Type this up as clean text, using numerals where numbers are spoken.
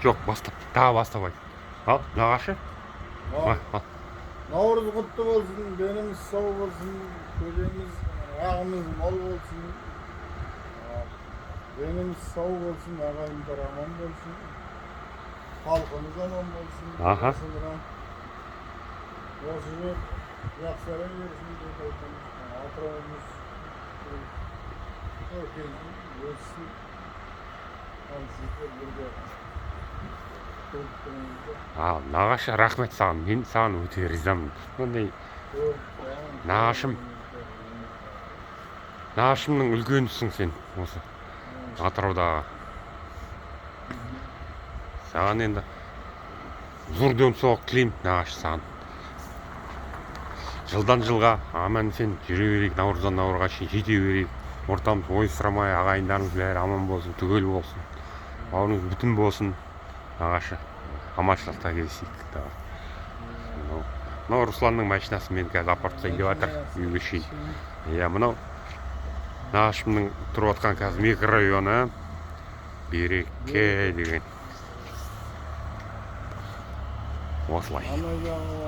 Жоқ, тағы бастап айт. Ал, нағашы. Наурыз құтты болсын, денimiz сау болсын, көжеміз, ағымыз мол болсын. Денimiz сау болсын, ағайындар аман болсын. Халқымыз аман болсын. Аха. Осы жер жақсара берсін деп айтамыз. Атырауымыз өркендей өссін. Ал сіздер бірге Нағашы, рахмет саған. Мен саған өте ризамын. Сондай нағашымның үлкенісің сен осы Атыраудағы. Саған енді зор денсаулық тілеймін, нағашы, саған. Жылдан жылға аман сен жүре берейік, наурыздан наурызға шейін жете берейік. Ортамыз ойсырамай, ағайындарымыз бәрі аман болсын, түгел болсын. Бауырыңыз бүтін болсын, нағашы. Аманшылықта келісейік. Мынау Русланның машинасы мені қазір апарып тастайын деп жатыр, үйге шейін. Иә, мынау нағашымның тұрып жатқан қазір микрорайоны Береке деген. Осылай.